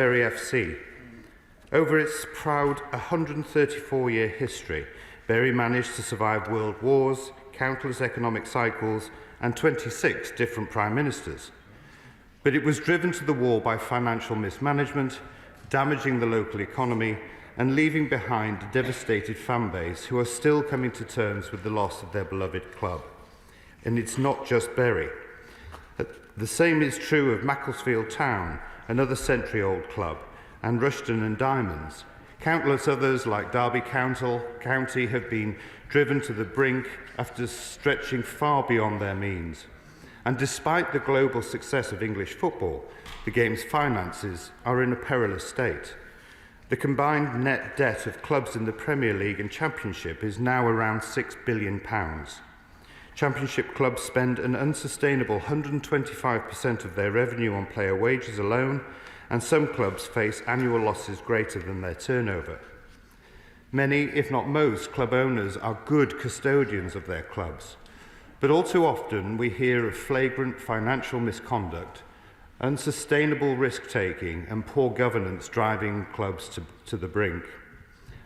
Bury FC. Over its proud 134-year history, Bury managed to survive world wars, countless economic cycles, and 26 different prime ministers. But it was driven to the wall by financial mismanagement, damaging the local economy, and leaving behind a devastated fan base who are still coming to terms with the loss of their beloved club. And it's not just Bury. The same is true of Macclesfield Town, another century-old club, and Rushden and Diamonds. Countless others, like Derby County, have been driven to the brink after stretching far beyond their means. And despite the global success of English football, the game's finances are in a perilous state. The combined net debt of clubs in the Premier League and Championship is now around £6 billion. Championship clubs spend an unsustainable 125% of their revenue on player wages alone, and some clubs face annual losses greater than their turnover. Many, if not most, club owners are good custodians of their clubs, but all too often we hear of flagrant financial misconduct, unsustainable risk-taking and poor governance driving clubs to the brink.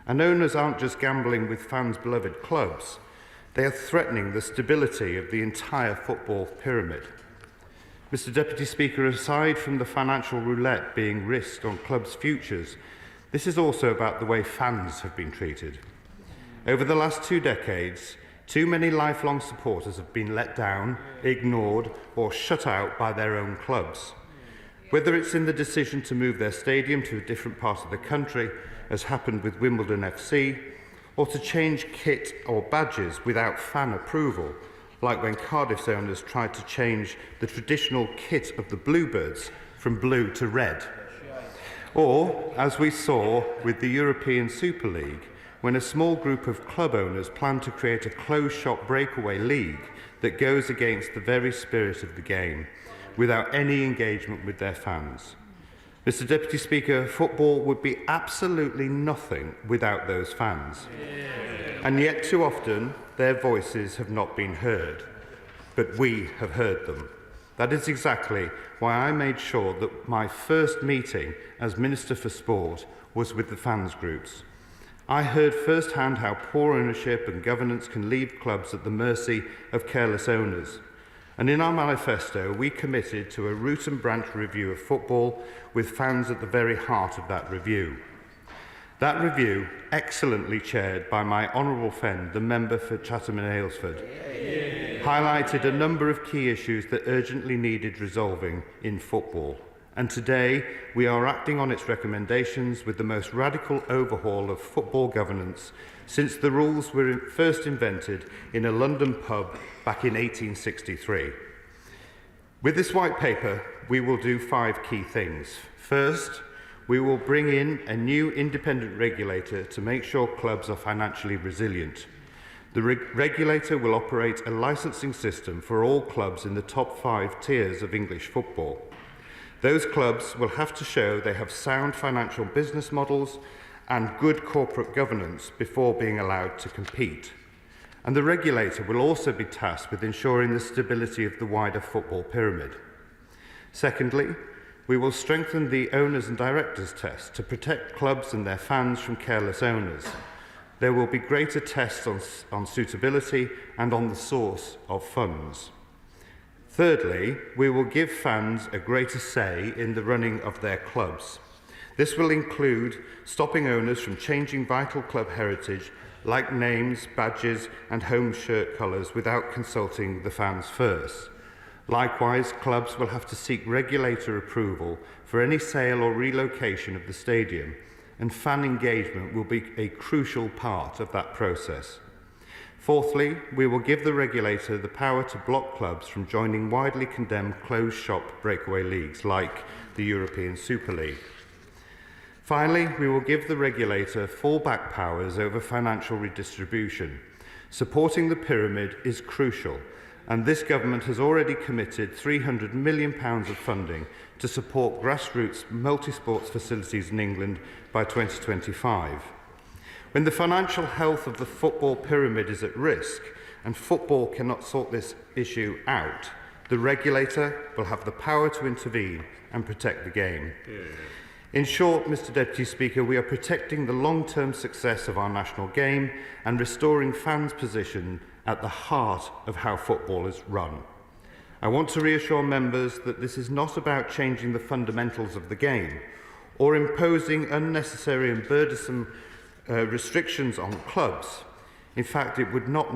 And owners aren't just gambling with fans' beloved clubs, they are threatening the stability of the entire football pyramid. Mr. Deputy Speaker, aside from the financial roulette being risked on clubs' futures, this is also about the way fans have been treated. Over the last 2 decades, too many lifelong supporters have been let down, ignored, or shut out by their own clubs. Whether it's in the decision to move their stadium to a different part of the country, as happened with Wimbledon FC, or to change kit or badges without fan approval, like when Cardiff's owners tried to change the traditional kit of the Bluebirds from blue to red. Or, as we saw with the European Super League, when a small group of club owners planned to create a closed-shop breakaway league that goes against the very spirit of the game, without any engagement with their fans. Mr. Deputy Speaker, football would be absolutely nothing without those fans. And yet too often their voices have not been heard, but we have heard them. That is exactly why I made sure that my first meeting as Minister for Sport was with the fans groups. I heard firsthand how poor ownership and governance can leave clubs at the mercy of careless owners. And in our manifesto, we committed to a root and branch review of football with fans at the very heart of that review. That review, excellently chaired by my honourable friend, the member for Chatham and Aylesford, highlighted a number of key issues that urgently needed resolving in football. And today, we are acting on its recommendations with the most radical overhaul of football governance since the rules were first invented in a London pub back in 1863. With this white paper, we will do 5 key things. First, we will bring in a new independent regulator to make sure clubs are financially resilient. The regulator will operate a licensing system for all clubs in the top 5 tiers of English football. Those clubs will have to show they have sound financial business models and good corporate governance before being allowed to compete. And the regulator will also be tasked with ensuring the stability of the wider football pyramid. Secondly, we will strengthen the owners and directors test to protect clubs and their fans from careless owners. There will be greater tests on suitability and on the source of funds. Thirdly, we will give fans a greater say in the running of their clubs. This will include stopping owners from changing vital club heritage like names, badges and home shirt colours without consulting the fans first. Likewise, clubs will have to seek regulator approval for any sale or relocation of the stadium, and fan engagement will be a crucial part of that process. Fourthly, we will give the regulator the power to block clubs from joining widely condemned closed-shop breakaway leagues like the European Super League. Finally, we will give the regulator fallback powers over financial redistribution. Supporting the pyramid is crucial, and this government has already committed £300 million of funding to support grassroots multi-sports facilities in England by 2025. When the financial health of the football pyramid is at risk and football cannot sort this issue out, the regulator will have the power to intervene and protect the game. In short, Mr Deputy Speaker, we are protecting the long-term success of our national game and restoring fans' position at the heart of how football is run. I want to reassure members that this is not about changing the fundamentals of the game or imposing unnecessary and burdensome restrictions on clubs. In fact, we would not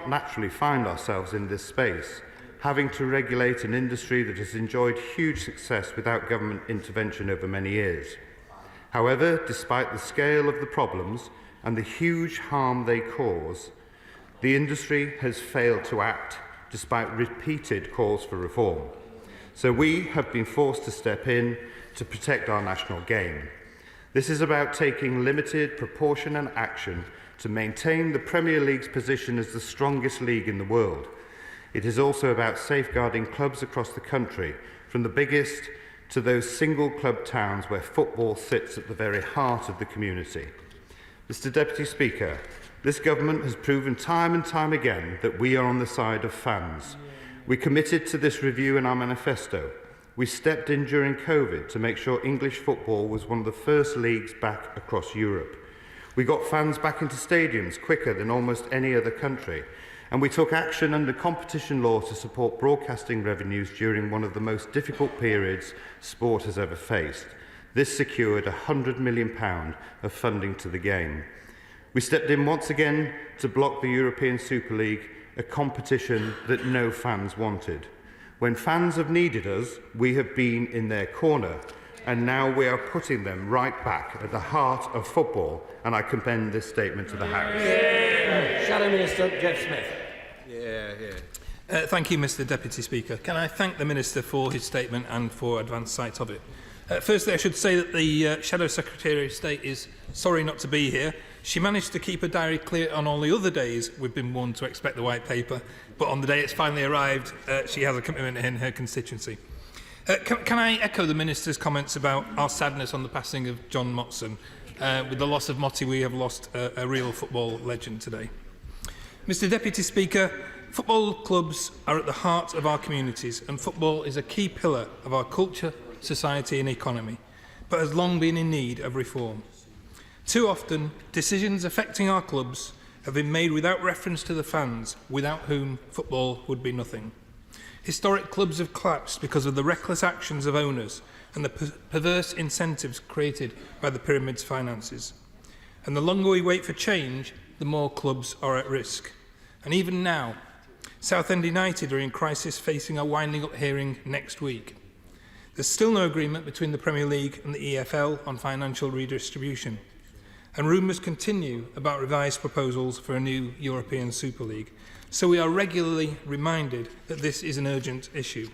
naturally find ourselves in this space, having to regulate an industry that has enjoyed huge success without government intervention over many years. However, despite the scale of the problems and the huge harm they cause, the industry has failed to act despite repeated calls for reform. So we have been forced to step in to protect our national game. This is about taking limited, proportionate action to maintain the Premier League's position as the strongest league in the world. It is also about safeguarding clubs across the country, from the biggest to those single club towns where football sits at the very heart of the community. Mr Deputy Speaker, this government has proven time and time again that we are on the side of fans. We committed to this review in our manifesto. We stepped in during COVID to make sure English football was one of the first leagues back across Europe. We got fans back into stadiums quicker than almost any other country, and we took action under competition law to support broadcasting revenues during one of the most difficult periods sport has ever faced. This secured £100 million of funding to the game. We stepped in once again to block the European Super League, a competition that no fans wanted. When fans have needed us, we have been in their corner, and now we are putting them right back at the heart of football, and I commend this statement to the House. Shadow Minister Jeff Smith. Thank you, Mr Deputy Speaker. Can I thank the Minister for his statement and for advance sight of it? Firstly, I should say that the Shadow Secretary of State is sorry not to be here. She managed to keep her diary clear on all the other days we've been warned to expect the white paper, but on the day it's finally arrived, she has a commitment in her constituency. Can I echo the Minister's comments about our sadness on the passing of John Motson? With the loss of Motti, we have lost a real football legend today. Mr Deputy Speaker, football clubs are at the heart of our communities, and football is a key pillar of our culture, society and economy, but has long been in need of reform. Too often, decisions affecting our clubs have been made without reference to the fans, without whom football would be nothing. Historic clubs have collapsed because of the reckless actions of owners and the perverse incentives created by the pyramid's finances. And the longer we wait for change, the more clubs are at risk. And even now, Southend United are in crisis, facing a winding up hearing next week. There's still no agreement between the Premier League and the EFL on financial redistribution. And rumours continue about revised proposals for a new European Super League. So we are regularly reminded that this is an urgent issue.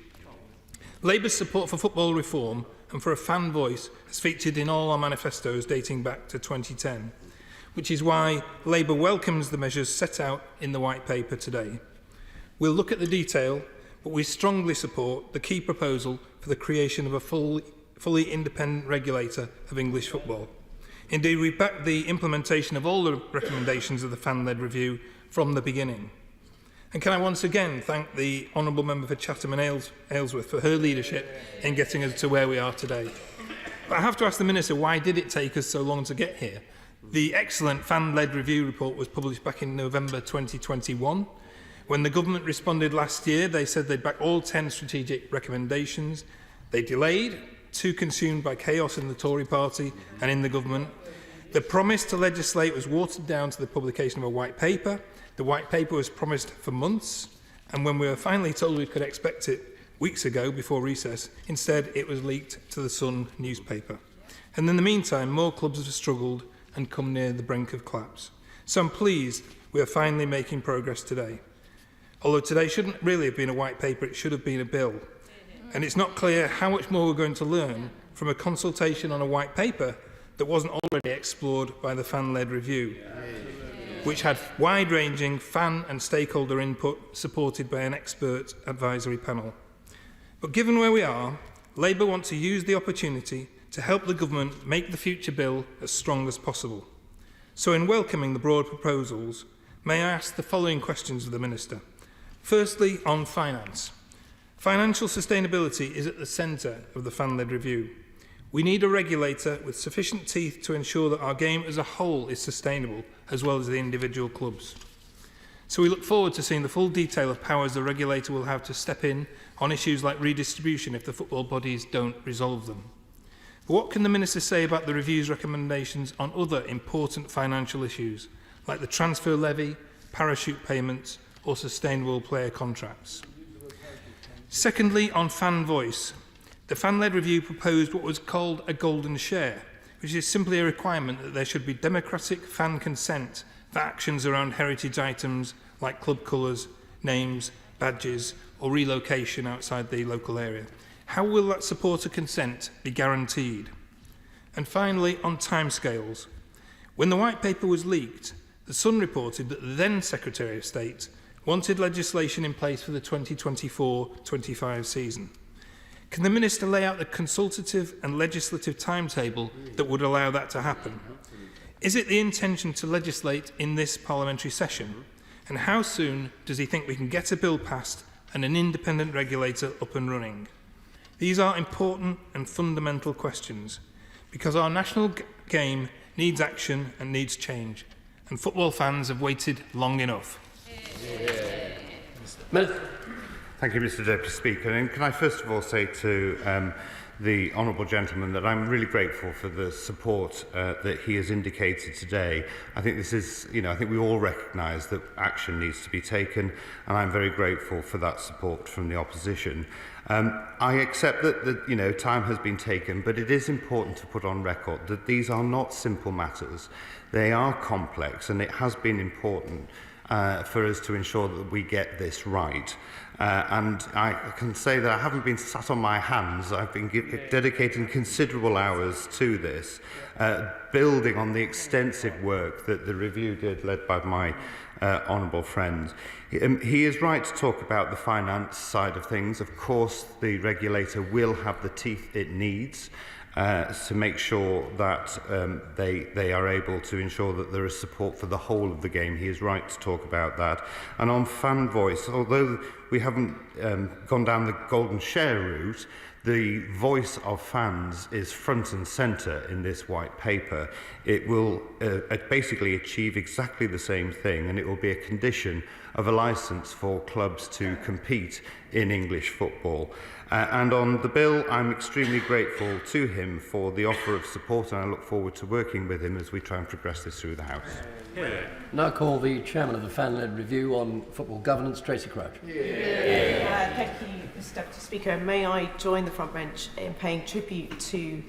Labour's support for football reform and for a fan voice has featured in all our manifestos dating back to 2010, which is why Labour welcomes the measures set out in the White Paper today. We'll look at the detail, but we strongly support the key proposal for the creation of a fully independent regulator of English football. Indeed, we backed the implementation of all the recommendations of the fan-led review from the beginning. And can I once again thank the Honourable Member for Chatham and Aylesworth for her leadership in getting us to where we are today. But I have to ask the Minister, why did it take us so long to get here? The excellent fan-led review report was published back in November 2021. When the government responded last year, they said they'd back all 10 strategic recommendations. They delayed, too consumed by chaos in the Tory party and in the government. The promise to legislate was watered down to the publication of a white paper. The white paper was promised for months, and when we were finally told we could expect it weeks ago before recess, instead it was leaked to the Sun newspaper. And in the meantime, more clubs have struggled and come near the brink of collapse. So I'm pleased we are finally making progress today. Although today shouldn't really have been a white paper, it should have been a bill. And it's not clear how much more we're going to learn from a consultation on a white paper that wasn't already explored by the fan-led review, which had wide-ranging fan and stakeholder input supported by an expert advisory panel. But given where we are, Labour want to use the opportunity to help the government make the future bill as strong as possible. So in welcoming the broad proposals, may I ask the following questions of the Minister. Firstly, on finance. Financial sustainability is at the centre of the fan-led review. We need a regulator with sufficient teeth to ensure that our game as a whole is sustainable, as well as the individual clubs. So we look forward to seeing the full detail of powers the regulator will have to step in on issues like redistribution if the football bodies don't resolve them. But what can the Minister say about the review's recommendations on other important financial issues, like the transfer levy, parachute payments, or sustainable player contracts? Secondly, on fan voice, the fan-led review proposed what was called a golden share, which is simply a requirement that there should be democratic fan consent for actions around heritage items like club colours, names, badges, or relocation outside the local area. How will that supporter consent be guaranteed? And finally, on timescales. When the White Paper was leaked, The Sun reported that the then Secretary of State wanted legislation in place for the 2024-25 season. Can the Minister lay out the consultative and legislative timetable that would allow that to happen? Is it the intention to legislate in this parliamentary session? And how soon does he think we can get a bill passed and an independent regulator up and running? These are important and fundamental questions because our national game needs action and needs change, and football fans have waited long enough. Thank you, Mr Deputy Speaker. And can I first of all say to the honourable gentleman that I'm really grateful for the support that he has indicated today. I think this is, I think we all recognise that action needs to be taken, and I'm very grateful for that support from the opposition. I accept that, time has been taken, but it is important to put on record that these are not simple matters. They are complex, and it has been important for us to ensure that we get this right. And I can say that I haven't been sat on my hands. I've been dedicating considerable hours to this, building on the extensive work that the review did, led by my honourable friend. He is right to talk about the finance side of things. Of course, the regulator will have the teeth it needs to make sure that they are able to ensure that there is support for the whole of the game. He is right to talk about that. And on fan voice, although we haven't gone down the golden share route, the voice of fans is front and centre in this white paper. It will basically achieve exactly the same thing, and it will be a condition of a licence for clubs to compete in English football. And on the bill, I'm extremely grateful to him for the offer of support, and I look forward to working with him as we try and progress this through the House. Now call the Chairman of the Fan-led Review on Football Governance, Tracy Crouch. Thank you, Mr Deputy Speaker. May I join the front bench in paying tribute to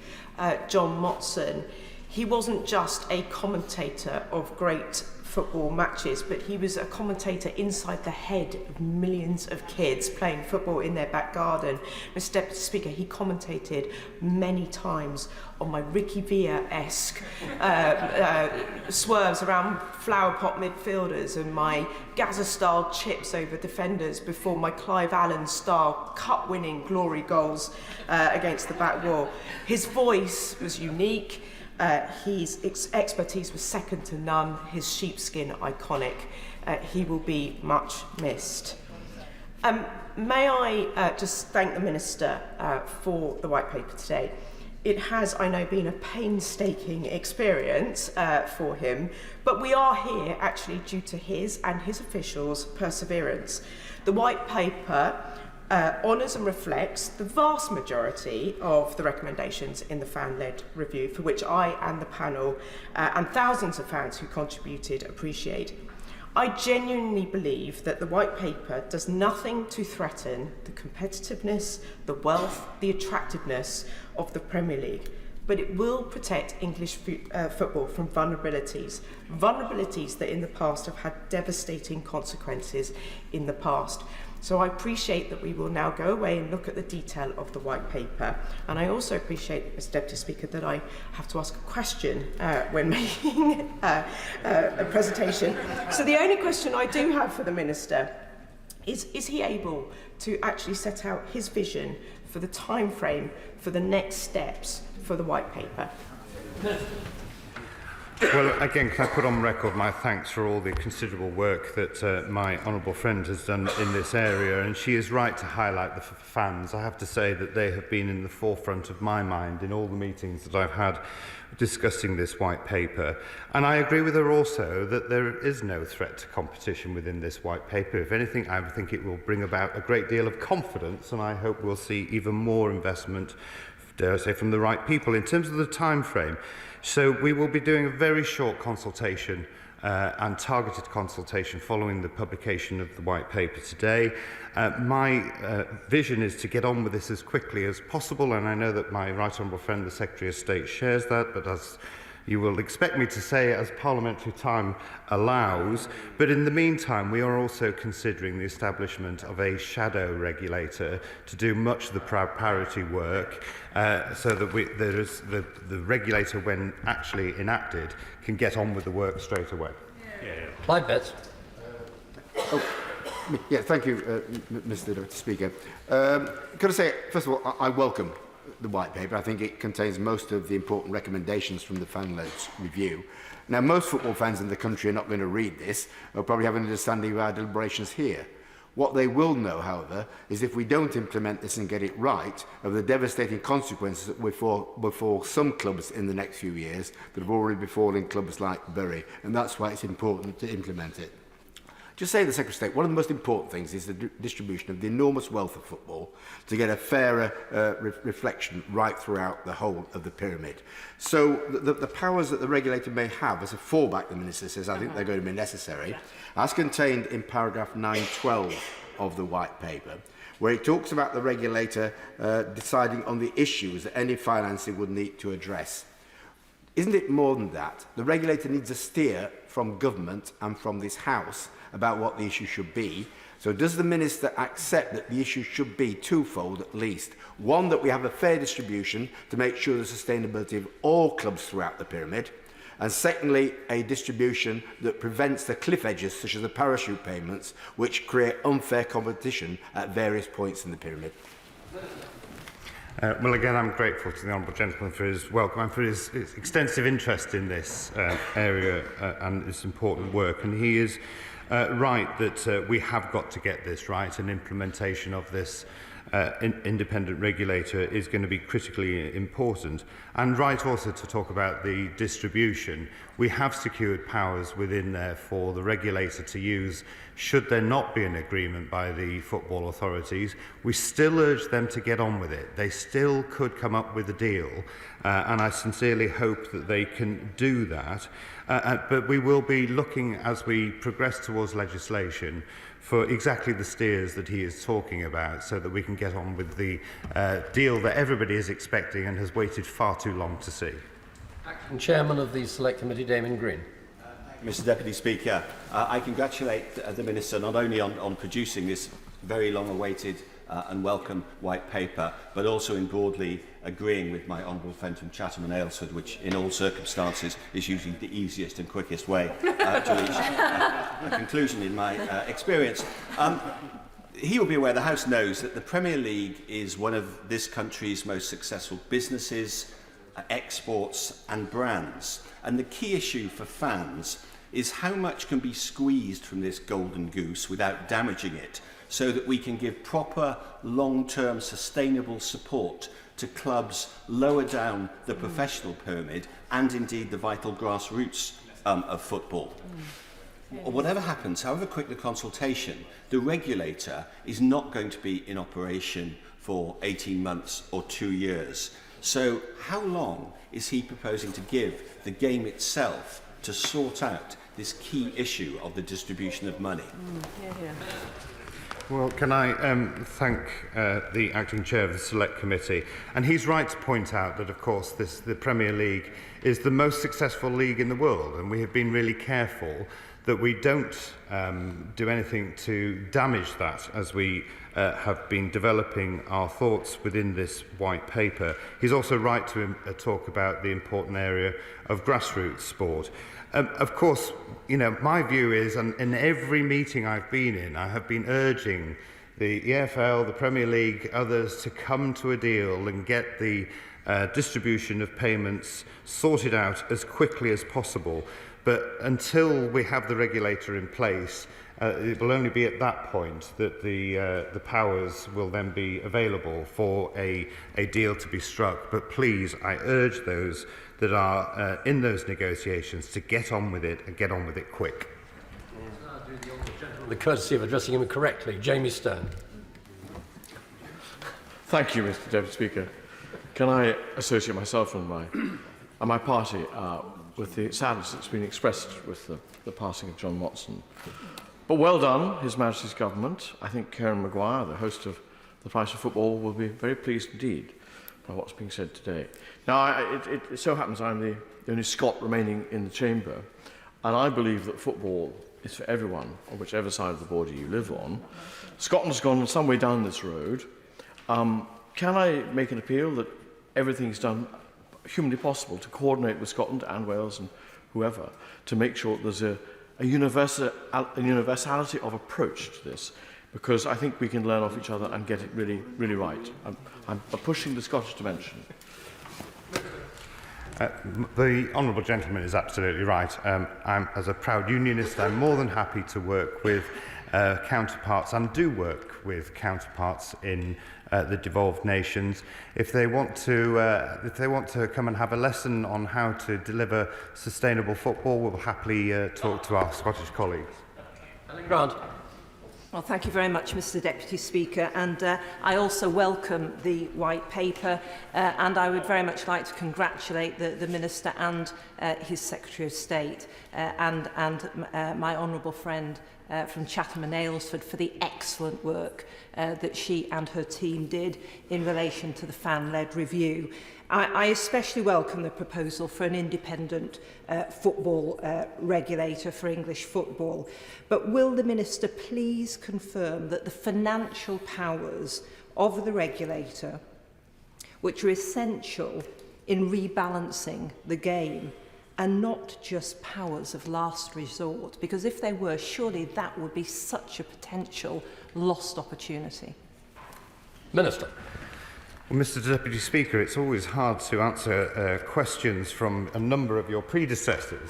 John Motson. He wasn't just a commentator of great football matches, but he was a commentator inside the head of millions of kids playing football in their back garden. Mr Deputy Speaker, he commentated many times on my Ricky Villa-esque swerves around flower pot midfielders and my Gaza-style chips over defenders before my Clive Allen-style cup-winning glory goals against the back wall. His voice was unique. His expertise was second to none, his sheepskin iconic. He will be much missed. May I just thank the Minister for the White Paper today. It has, I know, been a painstaking experience for him, but we are here actually due to his and his officials' perseverance. The White Paper honours and reflects the vast majority of the recommendations in the fan-led review, for which I and the panel and thousands of fans who contributed appreciate. I genuinely believe that the White Paper does nothing to threaten the competitiveness, the wealth, the attractiveness of the Premier League, but it will protect English football from vulnerabilities that in the past have had devastating consequences in the past. So I appreciate that we will now go away and look at the detail of the White Paper. And I also appreciate, Mr Deputy Speaker, that I have to ask a question when making a presentation. So the only question I do have for the Minister is he able to actually set out his vision for the time frame for the next steps for the White Paper? Well, again, can I put on record my thanks for all the considerable work that my honourable friend has done in this area, and she is right to highlight the fans. I have to say that they have been in the forefront of my mind in all the meetings that I've had discussing this white paper. And I agree with her also that there is no threat to competition within this white paper. If anything, I think it will bring about a great deal of confidence, and I hope we'll see even more investment, dare I say, from the right people. In terms of the time frame, so we will be doing a very short consultation and targeted consultation following the publication of the white paper today. My vision is to get on with this as quickly as possible, and I know that my right honourable friend, the Secretary of State, shares that, but as you will expect me to say, as parliamentary time allows. But in the meantime, we are also considering the establishment of a shadow regulator to do much of the parity work, so that there is the regulator, when actually enacted, can get on with the work straight away. Clyde Betts. Yeah, thank you, Mr. Deputy Speaker. Could I say, first of all, I welcome the white paper. I think it contains most of the important recommendations from the fan-led review. Now, most football fans in the country are not going to read this. They'll probably have an understanding of our deliberations here. What they will know, however, is if we don't implement this and get it right, of the devastating consequences that befall some clubs in the next few years that have already befallen clubs like Bury. And that's why it's important to implement it. Just say the Secretary of State, one of the most important things is the distribution of the enormous wealth of football to get a fairer reflection right throughout the whole of the pyramid. So the powers that the regulator may have as a fallback, the Minister says, I think they're going to be necessary, as contained in paragraph 912 of the white paper, where it talks about the regulator deciding on the issues that any financing would need to address. Isn't it more than that? The regulator needs a steer from government and from this House about what the issue should be. So does the Minister accept that the issue should be twofold at least? One, that we have a fair distribution to make sure the sustainability of all clubs throughout the pyramid. And secondly, a distribution that prevents the cliff edges, such as the parachute payments, which create unfair competition at various points in the pyramid. Well, again, I'm grateful to the honourable gentleman for his welcome and for his extensive interest in this area and this important work. And he is right that we have got to get this right, and implementation of this independent regulator is going to be critically important. And right also to talk about the distribution. We have secured powers within there for the regulator to use should there not be an agreement by the football authorities. We still urge them to get on with it. They still could come up with a deal, and I sincerely hope that they can do that. But we will be looking, as we progress towards legislation, for exactly the steers that he is talking about, so that we can get on with the deal that everybody is expecting and has waited far too long to see. Acting Chairman of the Select Committee, Damien Green. Mr Deputy Speaker, I congratulate the Minister not only on producing this very long-awaited and welcome white paper, but also in broadly agreeing with my honourable friend from Chatham and Aylesford, which in all circumstances is usually the easiest and quickest way to reach a conclusion in my experience. He will be aware, the House knows, that the Premier League is one of this country's most successful businesses, exports and brands. And the key issue for fans is how much can be squeezed from this golden goose without damaging it, so that we can give proper, long-term, sustainable support to clubs lower down the professional pyramid and indeed the vital grassroots of football. Whatever happens, however quick the consultation, the regulator is not going to be in operation for 18 months or 2 years. So how long is he proposing to give the game itself to sort out this key issue of the distribution of money? Well, can I thank the Acting Chair of the Select Committee? And he's right to point out that, of course, the Premier League is the most successful league in the world, and we have been really careful that we don't do anything to damage that as we have been developing our thoughts within this white paper. He's also right to talk about the important area of grassroots sport. Of course, you know, my view is, and in every meeting I've been in, I have been urging the EFL, the Premier League, others to come to a deal and get the distribution of payments sorted out as quickly as possible. But until we have the regulator in place, it will only be at that point that the powers will then be available for a deal to be struck. But please, I urge those that are in those negotiations to get on with it and get on with it quick. I'll do the honourable gentleman the courtesy of addressing him correctly. Jamie Stone. Thank you, Mr. Deputy Speaker. Can I associate myself and my party with the sadness that's been expressed with the passing of John Watson? But well done, His Majesty's Government. I think Karen Maguire, the host of The Price of Football, will be very pleased indeed by what's being said today. Now, it so happens I'm the only Scot remaining in the chamber, and I believe that football is for everyone, on whichever side of the border you live on. Scotland's gone some way down this road. Can I make an appeal that everything's done humanly possible to coordinate with Scotland and Wales and whoever to make sure that there's a universality of approach to this, because I think we can learn off each other and get it really, really right. I'm pushing the Scottish dimension. The honourable gentleman is absolutely right. As a proud unionist, I'm more than happy to work with counterparts and do work with counterparts in the devolved nations. If they want to come and have a lesson on how to deliver sustainable football, we'll happily talk to our Scottish colleagues. Alan Grant. Well, thank you very much, Mr. Deputy Speaker, and I also welcome the White Paper, and I would very much like to congratulate the Minister and his Secretary of State and my honourable friend from Chatham and Aylesford for the excellent work that she and her team did in relation to the fan-led review. I especially welcome the proposal for an independent football regulator for English football. But will the Minister please confirm that the financial powers of the regulator, which are essential in rebalancing the game, are not just powers of last resort? Because if they were, surely that would be such a potential lost opportunity. Minister. Well, Mr. Deputy Speaker, it's always hard to answer questions from a number of your predecessors,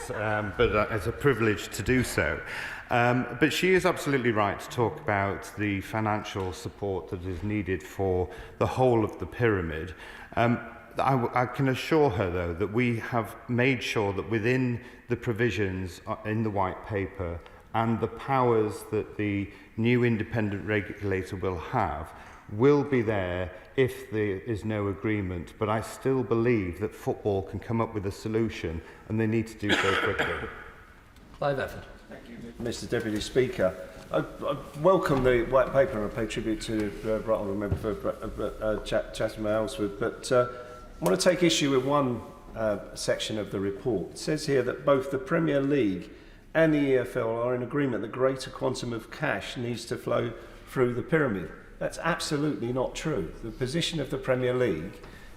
but it's a privilege to do so. But she is absolutely right to talk about the financial support that is needed for the whole of the pyramid. I can assure her, though, that we have made sure that within the provisions in the White Paper and the powers that the new independent regulator will have will be there if there is no agreement. But I still believe that football can come up with a solution, and they need to do so quickly. Clive Efford. Thank you, Mr. Deputy Speaker. I welcome the White Paper and I pay tribute to Right Honourable Member for Chatham and Aylesford, but I want to take issue with one section of the report. It says here that both the Premier League and the EFL are in agreement that greater quantum of cash needs to flow through the pyramid. That's absolutely not true. The position of the Premier League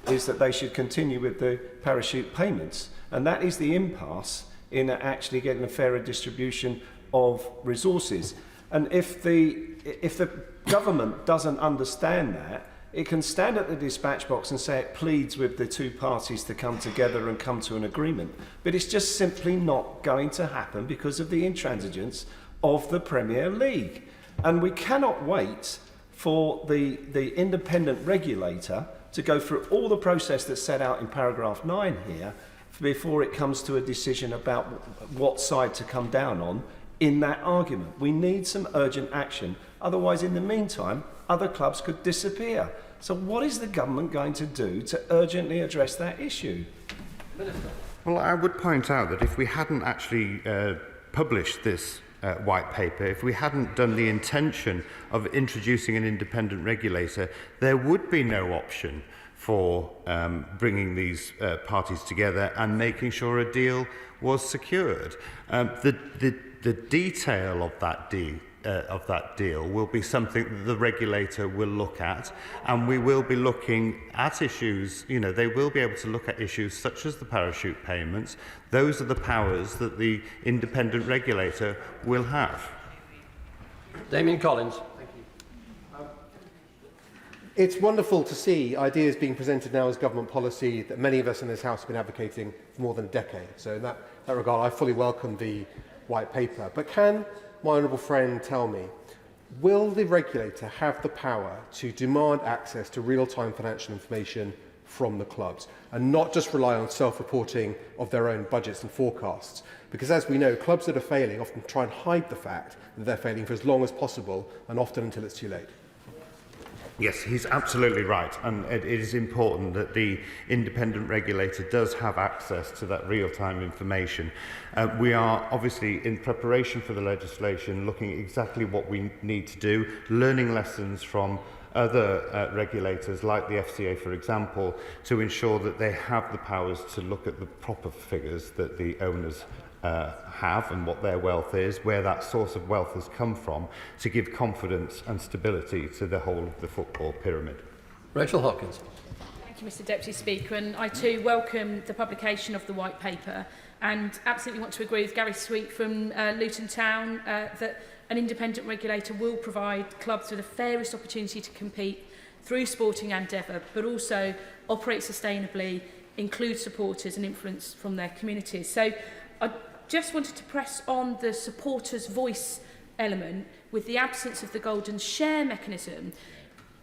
is that they should continue with the parachute payments, and that is the impasse in actually getting a fairer distribution of resources. And if the government doesn't understand that, it can stand at the dispatch box and say it pleads with the two parties to come together and come to an agreement. But it's just simply not going to happen because of the intransigence of the Premier League. And we cannot wait for the independent regulator to go through all the process that's set out in paragraph 9 here before it comes to a decision about what side to come down on in that argument. We need some urgent action. Otherwise, in the meantime, other clubs could disappear. So what is the government going to do to urgently address that issue? Well, I would point out that if we hadn't actually published this White Paper, if we hadn't done the intention of introducing an independent regulator, there would be no option for bringing these parties together and making sure a deal was secured. The detail of that deal will be something that the regulator will look at, and we will be looking at issues. They will be able to look at issues such as the parachute payments. Those are the powers that the independent regulator will have. Damien Collins. It's wonderful to see ideas being presented now as government policy that many of us in this House have been advocating for more than a decade. So in that regard, I fully welcome the white paper. But can my honourable friend tell me, will the regulator have the power to demand access to real-time financial information from the clubs and not just rely on self-reporting of their own budgets and forecasts? Because as we know, clubs that are failing often try and hide the fact that they're failing for as long as possible and often until it's too late. Yes, he's absolutely right, and it is important that the independent regulator does have access to that real-time information. We are obviously, in preparation for the legislation, looking at exactly what we need to do, learning lessons from other regulators like the FCA, for example, to ensure that they have the powers to look at the proper figures that the owners have and what their wealth is, where that source of wealth has come from, to give confidence and stability to the whole of the football pyramid. Rachel Hopkins. Thank you, Mr Deputy Speaker, and I too welcome the publication of the White Paper and absolutely want to agree with Gary Sweet from Luton Town that an independent regulator will provide clubs with the fairest opportunity to compete through sporting endeavour, but also operate sustainably, include supporters and influence from their communities. So I just wanted to press on the supporters' voice element with the absence of the golden share mechanism.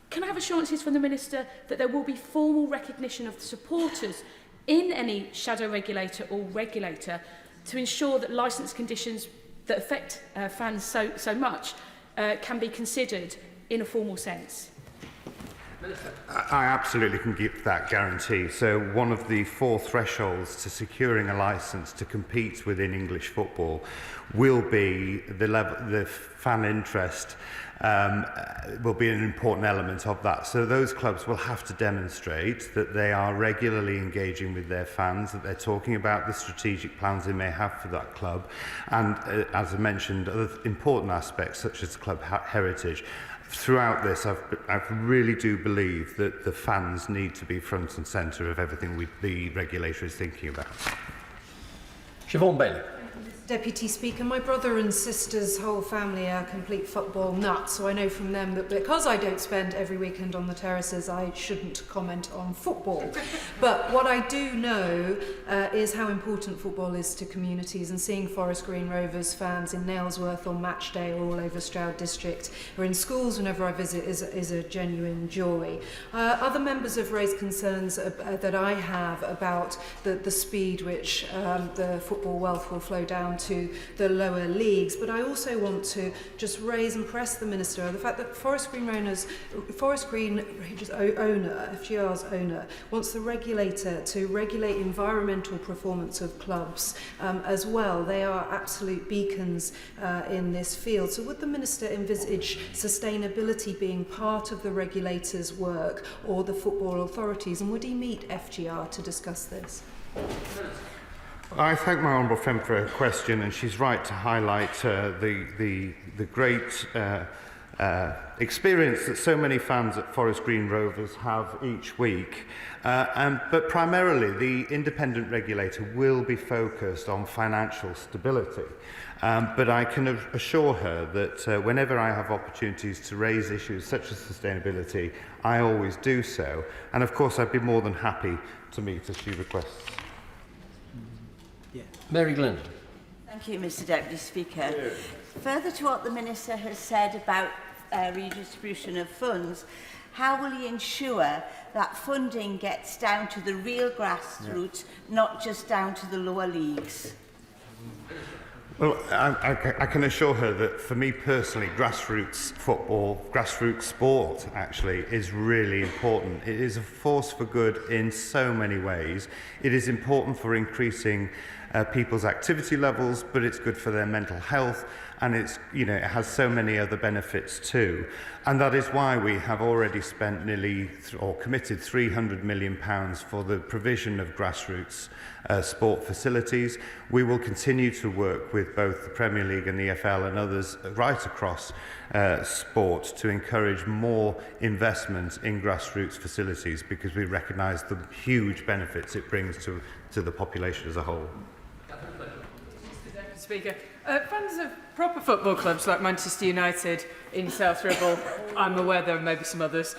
Can I have assurances from the Minister that there will be formal recognition of the supporters in any shadow regulator or regulator to ensure that licence conditions that affect fans so much can be considered in a formal sense? I absolutely can give that guarantee. So one of the 4 thresholds to securing a licence to compete within English football will be the fan interest will be an important element of that. So those clubs will have to demonstrate that they are regularly engaging with their fans, that they're talking about the strategic plans they may have for that club, and as I mentioned, other important aspects such as club heritage. Throughout this, I really do believe that the fans need to be front and centre of everything the regulator is thinking about. Siobhan Bailey. Deputy Speaker, my brother and sister's whole family are complete football nuts, so I know from them that because I don't spend every weekend on the terraces, I shouldn't comment on football. But what I do know is how important football is to communities, and seeing Forest Green Rovers fans in Nailsworth on match day or all over Stroud District or in schools whenever I visit is a genuine joy. Other members have raised concerns that I have about the speed which the football wealth will flow down to the lower leagues, but I also want to just raise and press the Minister the fact that Forest Green Rangers owner, FGR's owner, wants the regulator to regulate environmental performance of clubs as well. They are absolute beacons in this field. So would the Minister envisage sustainability being part of the regulator's work or the football authorities, and would he meet FGR to discuss this? I thank my honourable friend for her question, and she's right to highlight the great experience that so many fans at Forest Green Rovers have each week. But primarily, the independent regulator will be focused on financial stability. But I can assure her that whenever I have opportunities to raise issues such as sustainability, I always do so. And of course, I'd be more than happy to meet as she requests. Mary Glynn. Thank you, Mr Deputy Speaker. Further to what the Minister has said about redistribution of funds, how will he ensure that funding gets down to the real grassroots, not just down to the lower leagues? Well, I can assure her that for me personally, grassroots football, grassroots sport actually is really important. It is a force for good in so many ways. It is important for increasing people's activity levels, but it's good for their mental health, and it has so many other benefits too. And that is why we have already spent committed £300 million for the provision of grassroots sport facilities. We will continue to work with both the Premier League and the EFL and others right across sport to encourage more investment in grassroots facilities, because we recognise the huge benefits it brings to the population as a whole. Speaker. Fans of proper football clubs like Manchester United in South Ribble, I'm aware there may be some others,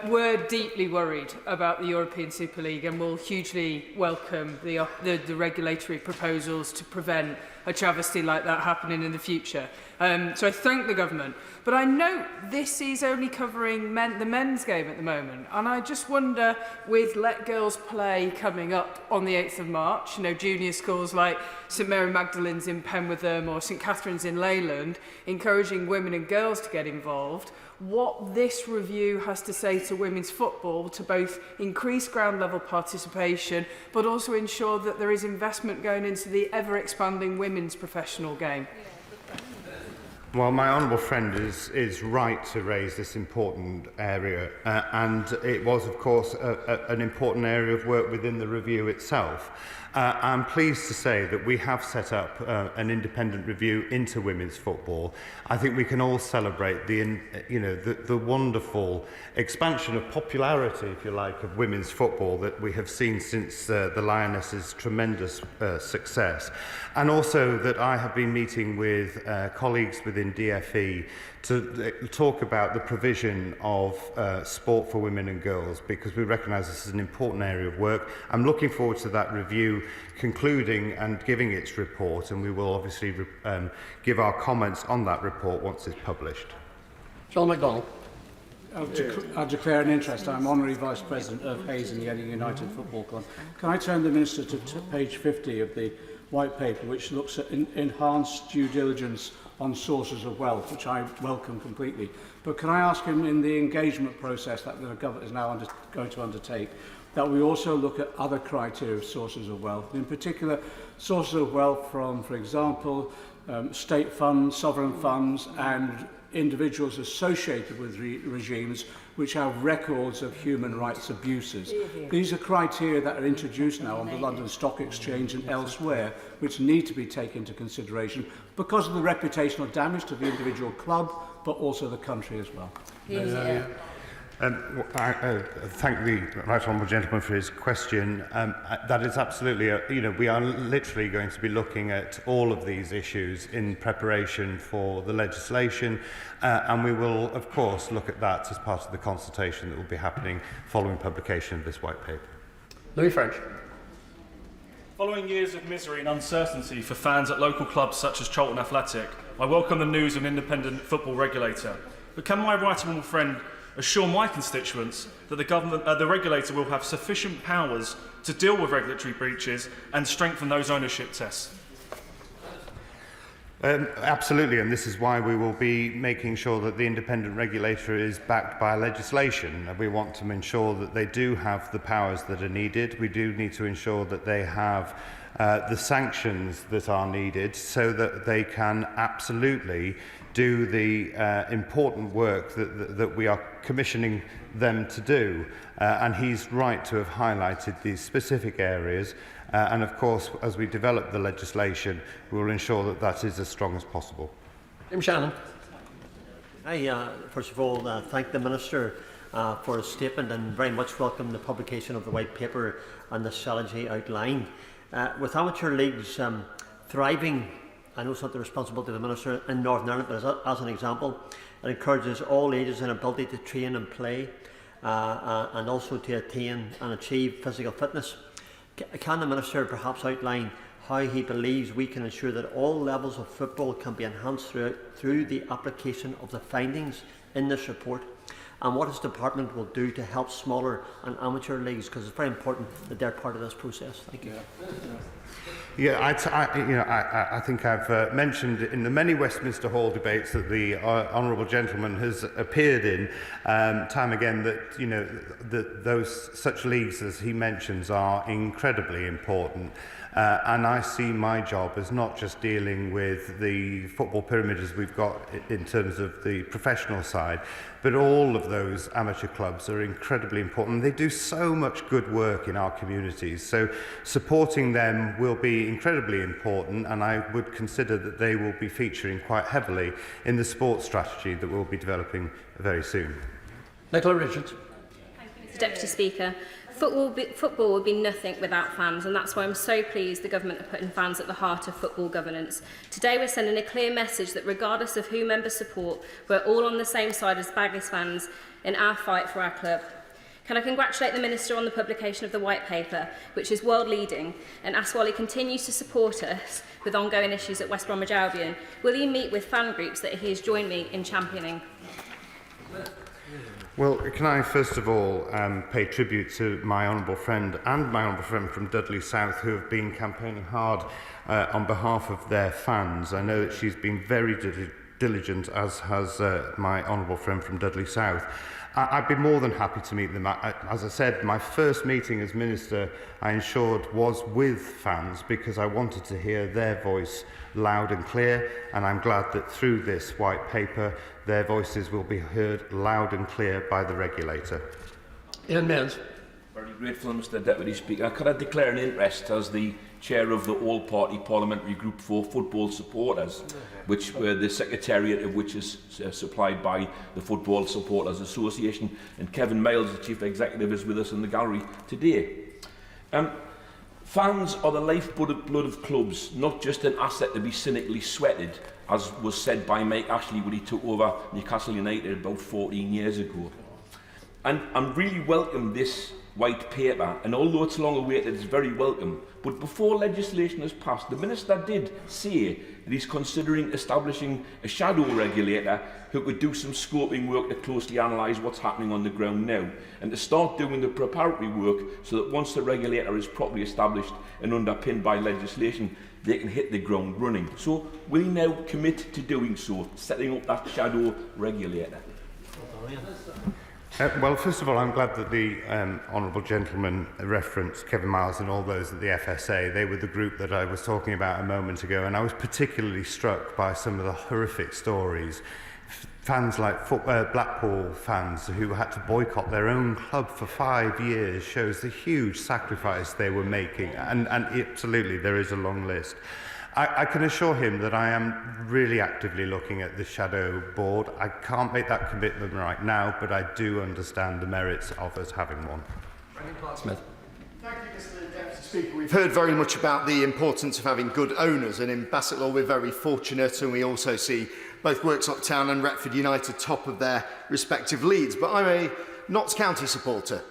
were deeply worried about the European Super League and will hugely welcome the regulatory proposals to prevent a travesty like that happening in the future. So I thank the government. But I note this is only covering the men's game at the moment. And I just wonder, with Let Girls Play coming up on the 8th of March, junior schools like St Mary Magdalene's in Penwitham or St Catherine's in Leyland, encouraging women and girls to get involved, what this review has to say to women's football to both increase ground level participation but also ensure that there is investment going into the ever expanding women's professional game. Well, my honourable friend is right to raise this important area, and it was, of course, an important area of work within the review itself. I'm pleased to say that we have set up an independent review into women's football. I think we can all celebrate the wonderful expansion of popularity, if you like, of women's football that we have seen since the Lionesses' tremendous success. And also that I have been meeting with colleagues within DFE to talk about the provision of sport for women and girls, because we recognise this is an important area of work. I'm looking forward to that review concluding and giving its report, and we will obviously give our comments on that report once it's published. John MacDonald. I'll declare an interest. I'm Honorary Vice President of Hayes and Yeading United Football Club. Can I turn the Minister to page 50 of the White Paper, which looks at enhanced due diligence on sources of wealth, which I welcome completely. But can I ask him, in the engagement process that the government is now going to undertake, that we also look at other criteria of sources of wealth, in particular sources of wealth from, for example, state funds, sovereign funds, and individuals associated with regimes which have records of human rights abuses. These are criteria that are introduced now on the London Stock Exchange and elsewhere, which need to be taken into consideration because of the reputational damage to the individual club, but also the country as well. I thank the right honourable gentleman for his question. That is absolutely, we are literally going to be looking at all of these issues in preparation for the legislation, and we will, of course, look at that as part of the consultation that will be happening following publication of this white paper. Louis French. Following years of misery and uncertainty for fans at local clubs such as Charlton Athletic, I welcome the news of an independent football regulator. But can my right honourable friend assure my constituents that the regulator will have sufficient powers to deal with regulatory breaches and strengthen those ownership tests? Absolutely, and this is why we will be making sure that the independent regulator is backed by legislation. We want to ensure that they do have the powers that are needed. We do need to ensure that they have the sanctions that are needed so that they can absolutely do the important work that we are commissioning them to do. And he's right to have highlighted these specific areas. And of course, as we develop the legislation, we will ensure that that is as strong as possible. Jim Shannon. I, first of all, thank the Minister for his statement and very much welcome the publication of the White Paper and the strategy outlined. With amateur leagues thriving, I know it's not the responsibility of the Minister in Northern Ireland, but as an example, it encourages all ages and ability to train and play and also to attain and achieve physical fitness. Can the Minister perhaps outline how he believes we can ensure that all levels of football can be enhanced through the application of the findings in this report, and what his department will do to help smaller and amateur leagues, because it's very important that they're part of this process? Thank you. Yeah, I think I've mentioned in the many Westminster Hall debates that the honourable gentleman has appeared in time again that those such leagues as he mentions are incredibly important. And I see my job as not just dealing with the football pyramid as we've got in terms of the professional side, but all of those amateur clubs are incredibly important. They do so much good work in our communities, so supporting them will be incredibly important, and I would consider that they will be featuring quite heavily in the sports strategy that we'll be developing very soon. Nicola Richards. Deputy Speaker. Football would be nothing without fans, and that's why I'm so pleased the government are putting fans at the heart of football governance. Today we're sending a clear message that regardless of who members support, we're all on the same side as Bagley's fans in our fight for our club. Can I congratulate the Minister on the publication of the White Paper, which is world-leading, and ask while he continues to support us with ongoing issues at West Bromwich Albion, will he meet with fan groups that he has joined me in championing? Well, can I first of all pay tribute to my honourable friend and my honourable friend from Dudley South, who have been campaigning hard on behalf of their fans. I know that she's been very diligent, as has my honourable friend from Dudley South. I'd be more than happy to meet them. As I said, my first meeting as Minister, I ensured, was with fans because I wanted to hear their voice loud and clear, and I'm glad that through this White Paper, their voices will be heard loud and clear by the regulator. Ian Mills. Very grateful, Mr Deputy Speaker. Could I declare an interest as the chair of the All-Party Parliamentary Group for Football Supporters, which the secretariat of which is supplied by the Football Supporters Association, and Kevin Miles, the Chief Executive, is with us in the gallery today. Fans are the lifeblood of clubs, not just an asset to be cynically sweated, as was said by Mike Ashley when he took over Newcastle United about 14 years ago. And I really welcome this White Paper, and although it's long awaited, it's very welcome. But before legislation is passed, the Minister did say that he's considering establishing a shadow regulator who could do some scoping work to closely analyse what's happening on the ground now, and to start doing the preparatory work so that once the regulator is properly established and underpinned by legislation, they can hit the ground running. So will he now commit to doing so, setting up that shadow regulator? Well, first of all, I'm glad that the honourable gentleman referenced Kevin Miles and all those at the FSA. They were the group that I was talking about a moment ago, and I was particularly struck by some of the horrific stories. Fans like Blackpool fans who had to boycott their own club for 5 years shows the huge sacrifice they were making, and absolutely there is a long list. I can assure him that I am really actively looking at the shadow board. I can't make that commitment right now, but I do understand the merits of us having one. Smith. Thank you, Mr Deputy Speaker. We've heard very much about the importance of having good owners, and in Bassetlaw we're very fortunate, and we also see both Worksop Town and Retford United top of their respective leagues. But I'm a Notts County supporter,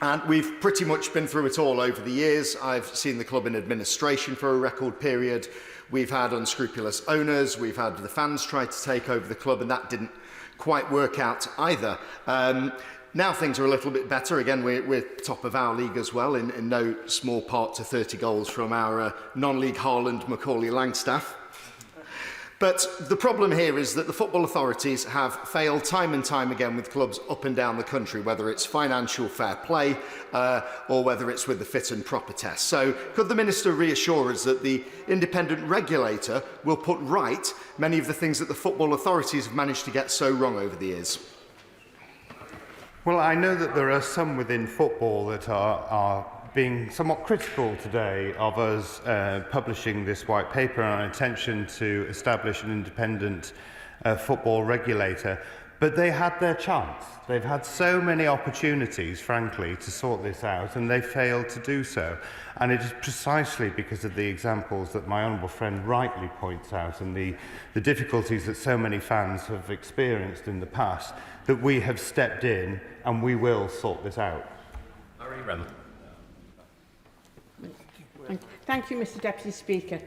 and we've pretty much been through it all over the years. I've seen the club in administration for a record period. We've had unscrupulous owners, we've had the fans try to take over the club, and that didn't quite work out either. Now things are a little bit better. Again, we're top of our league as well, in no small part to 30 goals from our non-league Haaland Macaulay Langstaff. But the problem here is that the football authorities have failed time and time again with clubs up and down the country, whether it's financial fair play or whether it's with the fit and proper test. So could the Minister reassure us that the independent regulator will put right many of the things that the football authorities have managed to get so wrong over the years? Well, I know that there are some within football that are being somewhat critical today of us publishing this white paper on our intention to establish an independent football regulator. But they had their chance. They've had so many opportunities, frankly, to sort this out, and they failed to do so. And it is precisely because of the examples that my honourable friend rightly points out and the difficulties that so many fans have experienced in the past that we have stepped in and we will sort this out. Murray Rem. Thank you, Mr Deputy Speaker.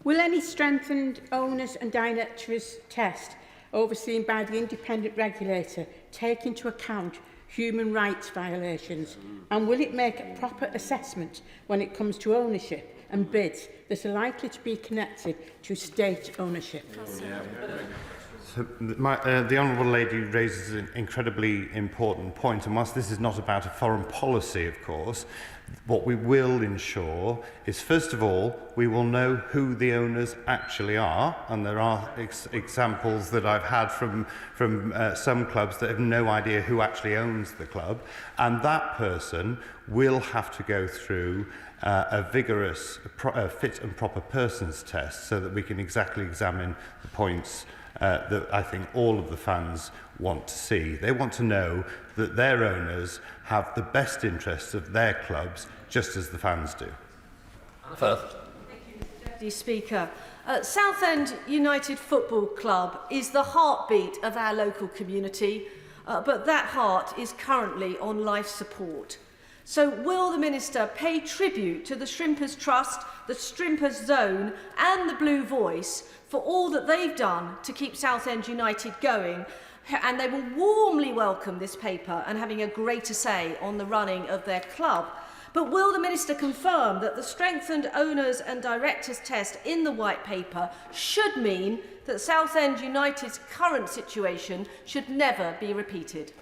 Will any strengthened owners and directors test overseen by the independent regulator take into account human rights violations, and will it make a proper assessment when it comes to ownership and bids that are likely to be connected to state ownership? So the Honourable Lady raises an incredibly important point, and whilst this is not about a foreign policy, of course, what we will ensure is, first of all, we will know who the owners actually are, and there are examples that I've had from some clubs that have no idea who actually owns the club, and that person will have to go through a vigorous fit and proper persons test so that we can exactly examine the points that I think all of the fans want to see. They want to know that their owners have the best interests of their clubs, just as the fans do. Firth. Deputy Speaker, Southend United Football Club is the heartbeat of our local community, but that heart is currently on life support. So will the Minister pay tribute to the Shrimpers Trust, the Shrimpers Zone and the Blue Voice for all that they've done to keep Southend United going, and they will warmly welcome this paper and having a greater say on the running of their club. But will the Minister confirm that the strengthened owners and directors test in the White Paper should mean that Southend United's current situation should never be repeated?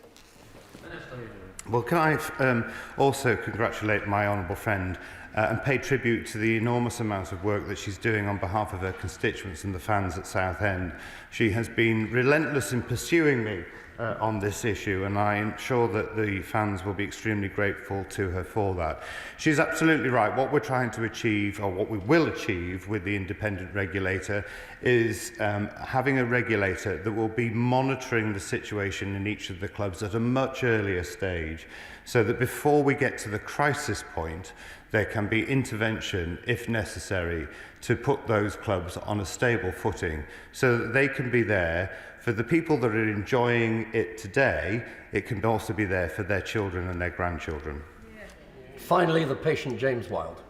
Well, can I also congratulate my honourable friend and pay tribute to the enormous amount of work that she's doing on behalf of her constituents and the fans at Southend. She has been relentless in pursuing me on this issue, and I'm sure that the fans will be extremely grateful to her for that. She's absolutely right. What we're trying to achieve, or what we will achieve with the independent regulator, is having a regulator that will be monitoring the situation in each of the clubs at a much earlier stage, so that before we get to the crisis point, there can be intervention, if necessary, to put those clubs on a stable footing, so that they can be there for the people that are enjoying it today. It can also be there for their children and their grandchildren. Finally, the patient James Wilde.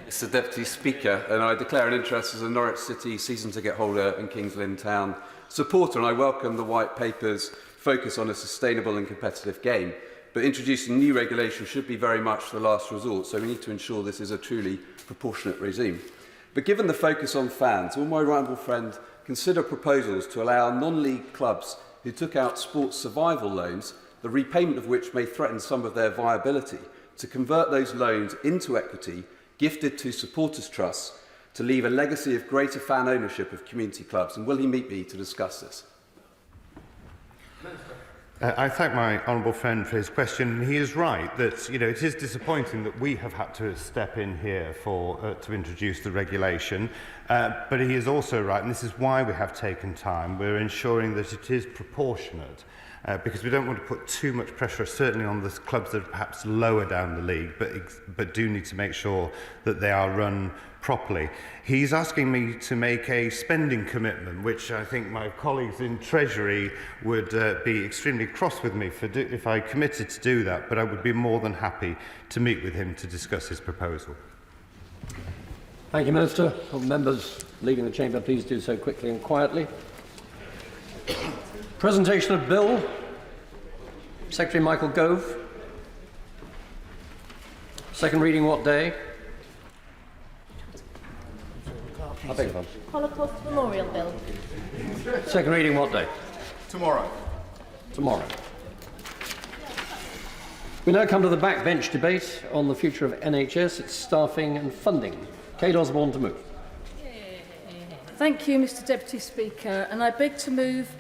Mr Deputy Speaker, and I declare an interest as a Norwich City season ticket holder and Kings Lynn Town supporter, and I welcome the White Paper's focus on a sustainable and competitive game. But introducing new regulation should be very much the last resort, so we need to ensure this is a truly proportionate regime. But given the focus on fans, will my right honourable friend consider proposals to allow non-league clubs who took out sports survival loans, the repayment of which may threaten some of their viability, to convert those loans into equity gifted to supporters' trusts to leave a legacy of greater fan ownership of community clubs? And will he meet me to discuss this? I thank my honourable friend for his question. He is right that it is disappointing that we have had to step in here to introduce the regulation, but he is also right, and this is why we have taken time. We're ensuring that it is proportionate, because we don't want to put too much pressure, certainly on the clubs that are perhaps lower down the league, but do need to make sure that they are run properly. He's asking me to make a spending commitment, which I think my colleagues in Treasury would be extremely cross with me if I committed to do that, but I would be more than happy to meet with him to discuss his proposal. Thank you, Minister. Members leaving the chamber, please do so quickly and quietly. Presentation of Bill. Secretary Michael Gove. Second reading what day? I beg your pardon. Holocaust Memorial Bill. Second reading what day? Tomorrow. Tomorrow. We now come to the backbench debate on the future of NHS, its staffing and funding. Kate Osborne to move. Thank you, Mr Deputy Speaker, and I beg to move